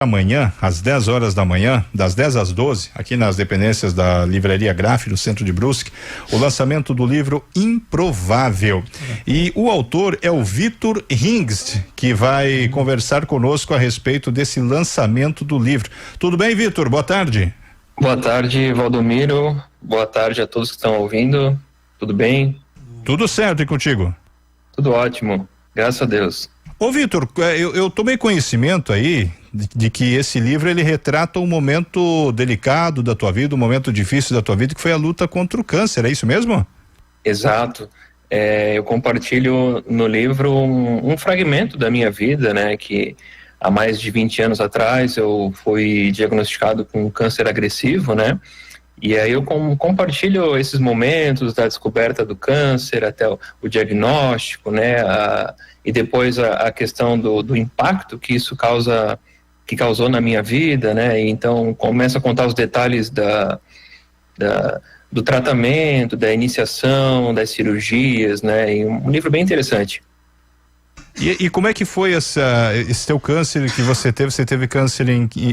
Amanhã, às 10 horas da manhã, das 10 às 12, aqui nas dependências da Livraria Graf, no centro de Brusque, o lançamento do livro Improvável. E o autor é o Vitor Hingst, que vai conversar conosco a respeito desse lançamento do livro. Tudo bem, Vitor? Boa tarde. Boa tarde, Valdomiro. Boa tarde a todos que estão ouvindo. Tudo bem? Tudo certo, e contigo? Tudo ótimo, graças a Deus. Ô, Vitor, eu tomei conhecimento aí de que esse livro ele retrata um momento delicado da tua vida, um momento difícil da tua vida, que foi a luta contra o câncer, é isso mesmo? Exato. Eu compartilho no livro um fragmento da minha vida, né, que há mais de 20 anos atrás eu fui diagnosticado com câncer agressivo, né, e aí eu compartilho esses momentos da descoberta do câncer até o diagnóstico, né, e depois a questão do impacto que isso causou na minha vida, né, e então começa a contar os detalhes do tratamento, da iniciação, das cirurgias, né, e um livro bem interessante. E como é que foi esse teu câncer que você teve? Você teve câncer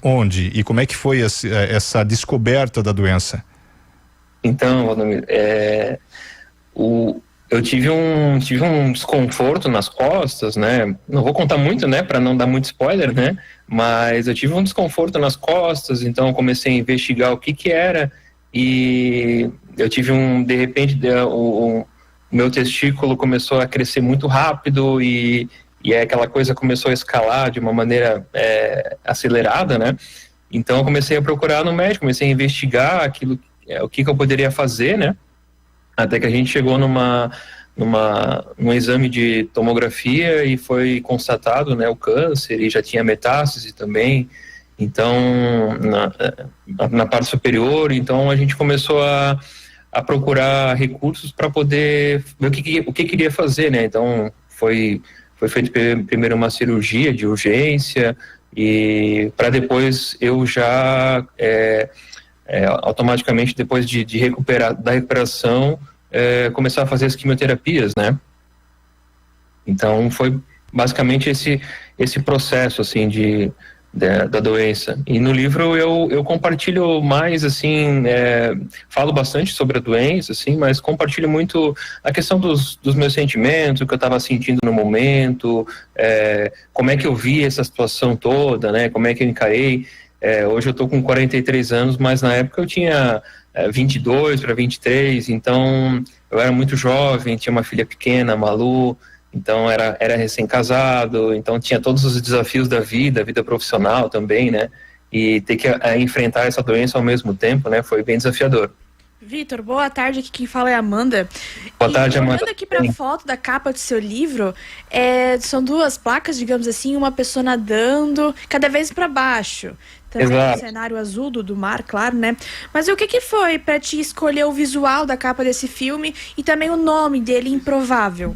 onde? E como é que foi essa descoberta da doença? Então, eu tive um desconforto nas costas, né? Não vou contar muito, né, para não dar muito spoiler, né? Mas eu tive um desconforto nas costas, então eu comecei a investigar o que era, e eu tive de repente, o meu testículo começou a crescer muito rápido e aquela coisa começou a escalar de uma maneira acelerada, né? Então eu comecei a procurar no médico, comecei a investigar o que eu poderia fazer, né? Até que a gente chegou num exame de tomografia e foi constatado, né, o câncer, e já tinha metástase também. Então, na parte superior, então a gente começou a procurar recursos para poder ver o que queria fazer, né? Então, foi feito primeiro uma cirurgia de urgência, e para depois eu já automaticamente, depois da recuperação, começar a fazer as quimioterapias, né? Então foi basicamente esse processo, assim, da doença. E no livro eu compartilho mais, assim, falo bastante sobre a doença, assim, mas compartilho muito a questão dos meus sentimentos, o que eu estava sentindo no momento, como é que eu vi essa situação toda, né? Como é que eu encarei. Hoje eu estou com 43 anos, mas na época eu tinha 22 para 23, então eu era muito jovem, tinha uma filha pequena, Malu, então era recém-casado, então tinha todos os desafios da vida profissional também, né? E ter que enfrentar essa doença ao mesmo tempo, né? Foi bem desafiador. Vitor, boa tarde, aqui quem fala é a Amanda. Boa tarde, Amanda. Olhando aqui para a foto da capa do seu livro, são duas placas, digamos assim, uma pessoa nadando cada vez para baixo. Também Exato. Um cenário azul do mar, claro, né? Mas o que foi para ti escolher o visual da capa desse filme e também o nome dele, Improvável?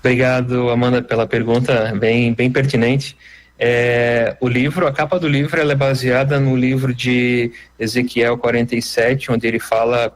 Obrigado, Amanda, pela pergunta, bem pertinente. A capa do livro, ela é baseada no livro de Ezequiel 47, onde ele fala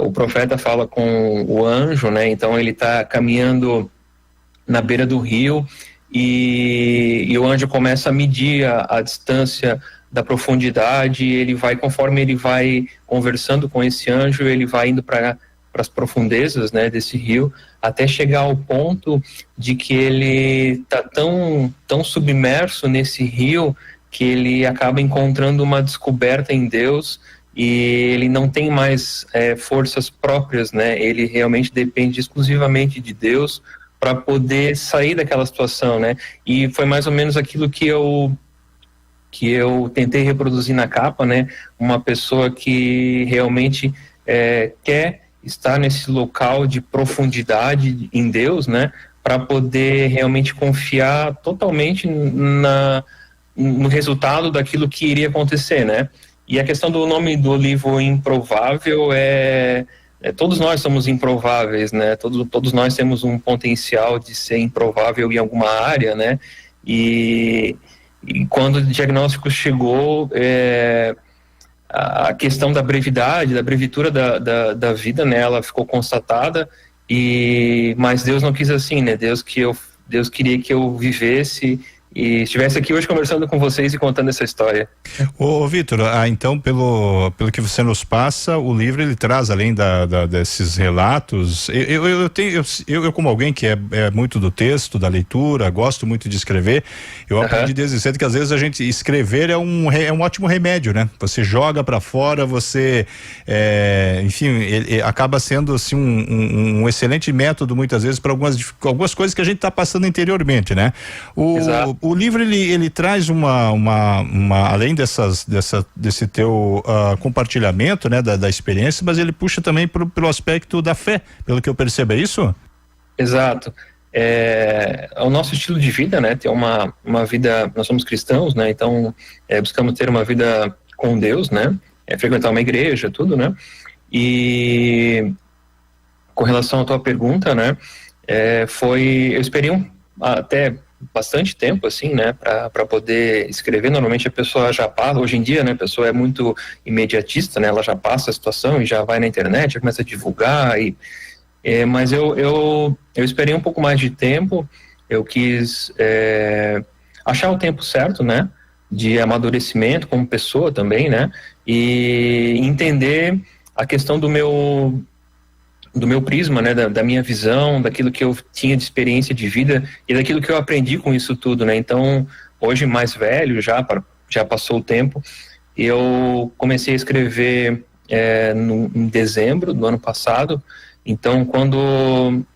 o profeta fala com o anjo, né? Então ele está caminhando na beira do rio e o anjo começa a medir a distância da profundidade, e conforme ele vai conversando com esse anjo, ele vai indo para as profundezas, né, desse rio, até chegar ao ponto de que ele está tão submerso nesse rio que ele acaba encontrando uma descoberta em Deus, e ele não tem mais forças próprias, né? Ele realmente depende exclusivamente de Deus para poder sair daquela situação, né? E foi mais ou menos aquilo que eu tentei reproduzir na capa, né? Uma pessoa que realmente quer estar nesse local de profundidade em Deus, né? Para poder realmente confiar totalmente no resultado daquilo que iria acontecer, né? E a questão do nome do livro Improvável todos nós somos improváveis, né? Todos nós temos um potencial de ser improvável em alguma área, né? E quando o diagnóstico chegou, a questão da brevidade, da brevitura da vida, né? Ela ficou constatada, mas Deus não quis assim, né? Deus queria que eu vivesse e estivesse aqui hoje conversando com vocês e contando essa história. Ô Vitor, então pelo que você nos passa, o livro ele traz além desses relatos, eu como alguém que é muito do texto, da leitura, gosto muito de escrever, eu aprendi desde cedo que às vezes a gente escrever é um ótimo remédio, né? Você joga para fora, você enfim, ele acaba sendo assim um excelente método muitas vezes para algumas coisas que a gente está passando interiormente, né? O livro ele traz uma além desse teu compartilhamento, né, da experiência, mas ele puxa também pelo aspecto da fé, pelo que eu percebo, é isso? Exato. É o nosso estilo de vida, né? Ter uma vida, nós somos cristãos, né? Então buscamos ter uma vida com Deus, né? Frequentar uma igreja, tudo, né? E com relação à tua pergunta, né? Eu esperei até bastante tempo, assim, né, para poder escrever. Normalmente a pessoa já passa, hoje em dia, né, a pessoa é muito imediatista, né, ela já passa a situação e já vai na internet, já começa a divulgar, mas eu esperei um pouco mais de tempo, eu quis achar o tempo certo, né, de amadurecimento como pessoa também, né, e entender a questão do meu prisma, né, da minha visão, daquilo que eu tinha de experiência de vida e daquilo que eu aprendi com isso tudo, né? Então, hoje mais velho, já passou o tempo, eu comecei a escrever em dezembro do ano passado. Então, quando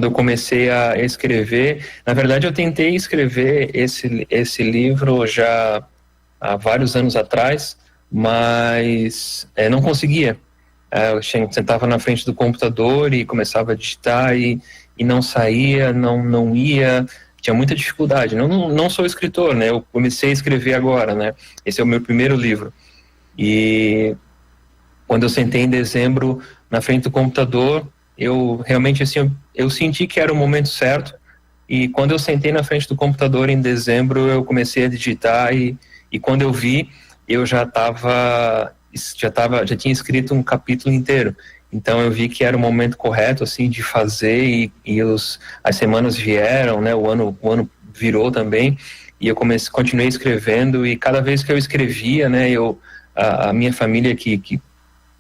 eu comecei a escrever, na verdade eu tentei escrever esse livro já há vários anos atrás, mas não conseguia. Eu sentava na frente do computador e começava a digitar e não saía, não ia, tinha muita dificuldade. Não sou escritor, né? Eu comecei a escrever agora, né? Esse é o meu primeiro livro. E quando eu sentei em dezembro na frente do computador, eu realmente, assim, eu senti que era o momento certo. E quando eu sentei na frente do computador em dezembro, eu comecei a digitar e quando eu vi, eu já tinha escrito um capítulo inteiro. Então eu vi que era o momento correto, assim, de fazer e as semanas vieram, né? O ano virou também e eu continuei escrevendo e cada vez que eu escrevia, né? A minha família que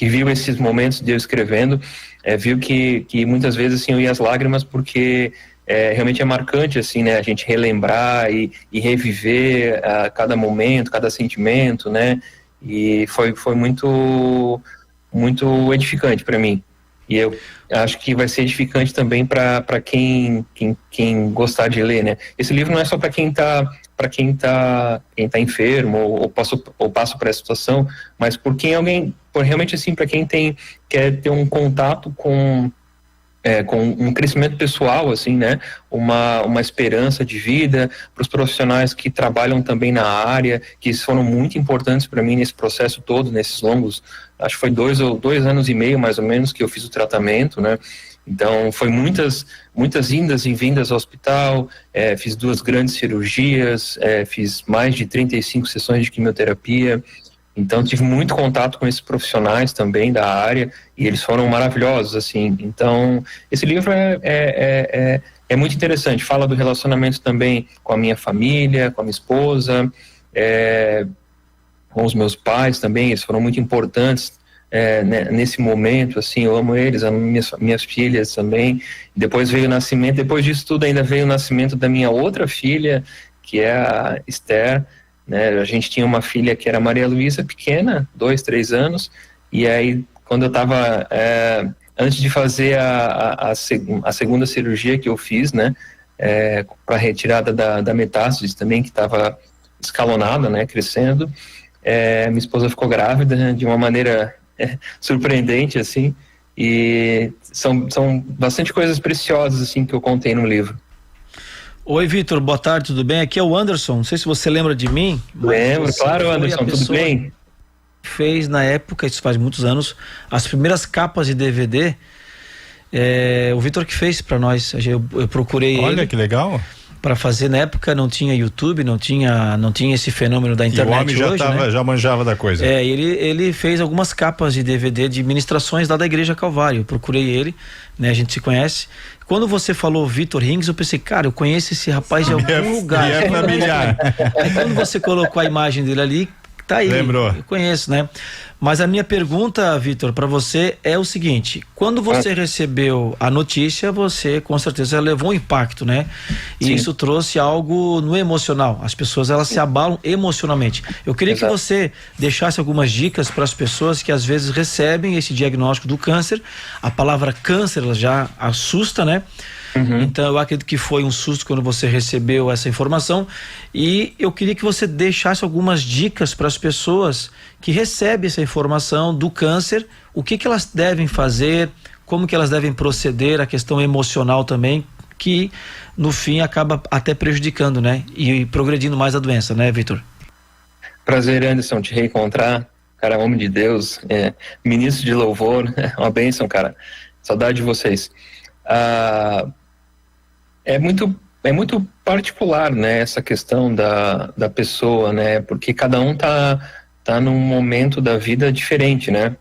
viu esses momentos de eu escrevendo, viu que muitas vezes, assim, eu ia às lágrimas porque realmente é marcante, assim, né? A gente relembrar e reviver cada momento, cada sentimento, né? E foi muito, muito edificante para mim. E eu acho que vai ser edificante também para quem gostar de ler, né? Esse livro não é só para quem tá enfermo ou passa por essa situação, mas por realmente assim, para quem quer ter um contato com um crescimento pessoal, assim, né? Uma esperança de vida para os profissionais que trabalham também na área, que foram muito importantes para mim nesse processo todo, nesses longos, acho que foi 2 anos e meio mais ou menos que eu fiz o tratamento, né? Então foi muitas indas e vindas ao hospital, fiz 2 grandes cirurgias, fiz mais de 35 sessões de quimioterapia. Então tive muito contato com esses profissionais também da área e eles foram maravilhosos, assim. Então esse livro é muito interessante, fala do relacionamento também com a minha família, com a minha esposa, com os meus pais também, eles foram muito importantes nesse momento, assim, eu amo eles, amo minhas filhas também. Depois veio o nascimento, depois disso tudo ainda veio o nascimento da minha outra filha, que é a Esther, né? A gente tinha uma filha que era Maria Luísa, pequena, 2, 3 anos, e aí quando eu estava antes de fazer a segunda cirurgia que eu fiz, né, para retirada da metástase também, que estava escalonada, né, crescendo, minha esposa ficou grávida, né, de uma maneira surpreendente, assim, e são bastante coisas preciosas, assim, que eu contei no livro. Oi, Vitor, boa tarde, tudo bem? Aqui é o Anderson, não sei se você lembra de mim. Lembro, claro, Anderson, tudo bem? Fez na época, isso faz muitos anos, as primeiras capas de DVD, o Vitor que fez pra nós. Eu procurei ele. Olha que legal. para fazer. Na época não tinha YouTube, não tinha esse fenômeno da internet. E o homem já hoje, né? já manjava da coisa. Ele fez algumas capas de DVD de ministrações lá da Igreja Calvário. Eu procurei ele, né? A gente se conhece. Quando você falou Vitor Rings, eu pensei, cara, eu conheço esse rapaz de algum lugar. É familiar. Aí quando você colocou a imagem dele ali, tá aí. Lembrou. Eu conheço, né? Mas a minha pergunta, Vitor, para você é o seguinte: quando você recebeu a notícia, você com certeza levou um impacto, né? E Sim. isso trouxe algo no emocional. As pessoas, elas se abalam emocionalmente. Eu queria que você deixasse algumas dicas para as pessoas que às vezes recebem esse diagnóstico do câncer. A palavra câncer, ela já assusta, né? Então eu acredito que foi um susto quando você recebeu essa informação, e eu queria que você deixasse algumas dicas para as pessoas que recebem essa informação do câncer, o que elas devem fazer, como que elas devem proceder, a questão emocional também, que no fim acaba até prejudicando, né? E progredindo mais a doença, né, Vitor? Prazer, Anderson, te reencontrar, cara, homem de Deus, ministro de louvor, uma bênção, cara, saudade de vocês. É muito particular, né, essa questão da pessoa, né, porque cada um tá num momento da vida diferente, né.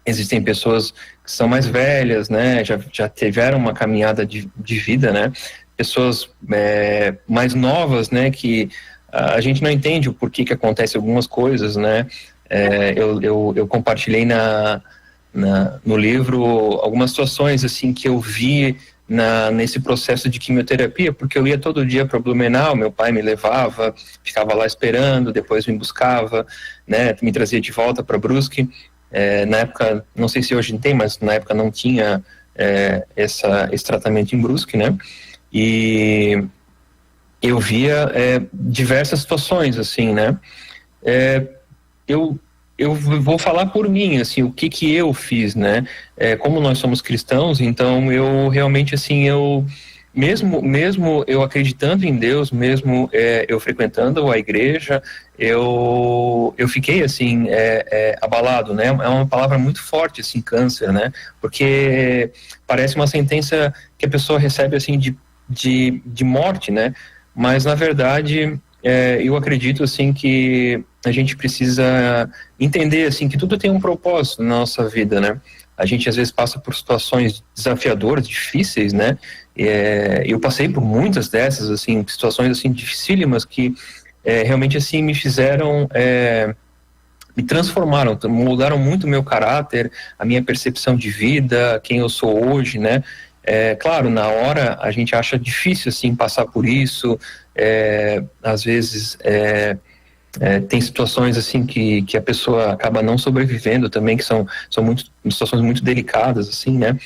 Existem pessoas que são mais velhas, né, já tiveram uma caminhada de vida, né, pessoas mais novas, né, que a gente não entende o porquê que acontece algumas coisas, né. Eu compartilhei no livro algumas situações assim que eu vi nesse processo de quimioterapia, porque eu ia todo dia para Blumenau, meu pai me levava, ficava lá esperando, depois me buscava, né, me trazia de volta para Brusque. Na época, não sei se hoje tem, mas na época não tinha esse tratamento em Brusque, né, e eu via diversas situações, assim, né, eu vou falar por mim, assim, o que eu fiz, né, como nós somos cristãos, então eu realmente, assim, mesmo eu acreditando em Deus, mesmo eu frequentando a igreja, eu fiquei, assim, abalado, né, é uma palavra muito forte, assim, câncer, né, porque parece uma sentença que a pessoa recebe, assim, de morte, né, mas na verdade eu acredito, assim, que a gente precisa entender, assim, que tudo tem um propósito na nossa vida, né? A gente às vezes passa por situações desafiadoras, difíceis, né? Eu passei por muitas dessas, assim, situações assim dificílimas que realmente assim me fizeram, me transformaram, mudaram muito o meu caráter, a minha percepção de vida, quem eu sou hoje, né? Claro, na hora a gente acha difícil assim passar por isso, às vezes tem situações assim que a pessoa acaba não sobrevivendo também, que são situações muito delicadas, assim, né?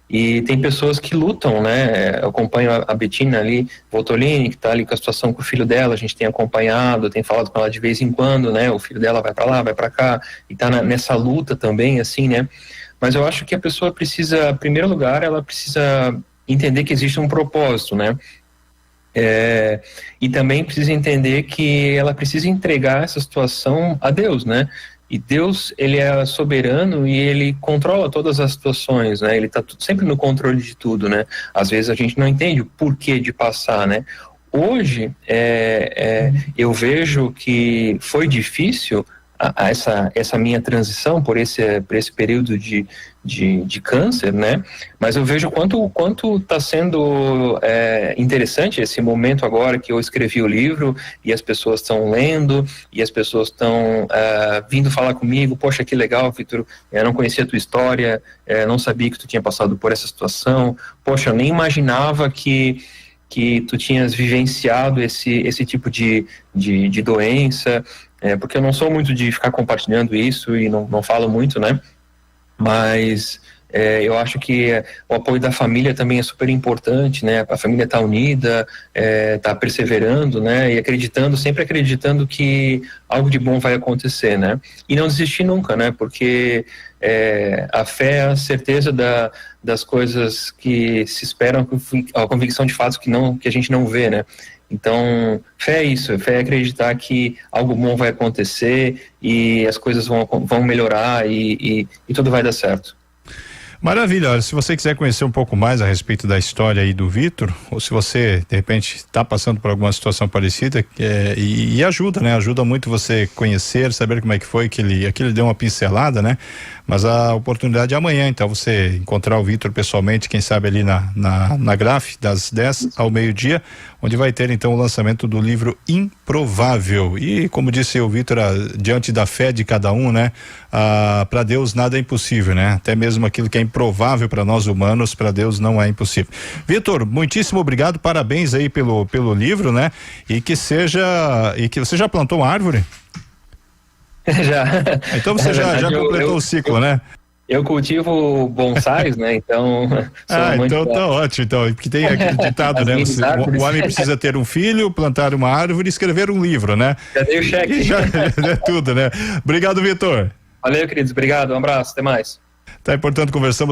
E tem pessoas que lutam, né? Eu acompanho a Betina ali, Voltolini, que está ali com a situação com o filho dela, a gente tem acompanhado, tem falado com ela de vez em quando, né? O filho dela vai para lá, vai para cá, e está nessa luta também, assim, né? Mas eu acho que a pessoa precisa, em primeiro lugar, ela precisa entender que existe um propósito, né? E também precisa entender que ela precisa entregar essa situação a Deus, né? E Deus, ele é soberano e ele controla todas as situações, né? Ele está sempre no controle de tudo, né? Às vezes a gente não entende o porquê de passar, né? Hoje, eu vejo que foi difícil essa minha transição por esse período de câncer, né? Mas eu vejo quanto está sendo interessante esse momento agora que eu escrevi o livro e as pessoas estão lendo e as pessoas estão vindo falar comigo. Poxa, que legal, Vitor, eu não conhecia a tua história, não sabia que tu tinha passado por essa situação. Poxa, eu nem imaginava que tu tinhas vivenciado esse tipo de doença, porque eu não sou muito de ficar compartilhando isso e não falo muito, né? Mas eu acho que o apoio da família também é super importante, né? A família está unida, está perseverando, né? E sempre acreditando que algo de bom vai acontecer, né? E não desistir nunca, né? Porque a fé é a certeza das coisas que se esperam, a convicção de fatos que a gente não vê, né? Então, fé é isso, fé é acreditar que algo bom vai acontecer e as coisas vão melhorar e tudo vai dar certo. Maravilha, olha, se você quiser conhecer um pouco mais a respeito da história aí do Vitor, ou se você de repente está passando por alguma situação parecida, e ajuda, né? Ajuda muito você conhecer, saber como é que foi que ele deu uma pincelada, né? Mas a oportunidade é amanhã, então você encontrar o Vitor pessoalmente, quem sabe ali na Graf, das 10 ao meio-dia, onde vai ter então o lançamento do livro Improvável. E como disse o Vitor, diante da fé de cada um, né? Para Deus nada é impossível, né? Até mesmo aquilo que é improvável para nós humanos, para Deus não é impossível. Vitor, muitíssimo obrigado, parabéns aí pelo livro, né? E que você já plantou uma árvore? Já. Então você já completou o ciclo, né? Eu cultivo bonsais, né? Então. Então tá ótimo, então, porque tem aquele ditado, né? O homem precisa ter um filho, plantar uma árvore e escrever um livro, né? Já dei o cheque. Já é tudo, né? Obrigado, Vitor. Valeu, queridos. Obrigado. Um abraço. Até mais. Tá, e portanto, conversamos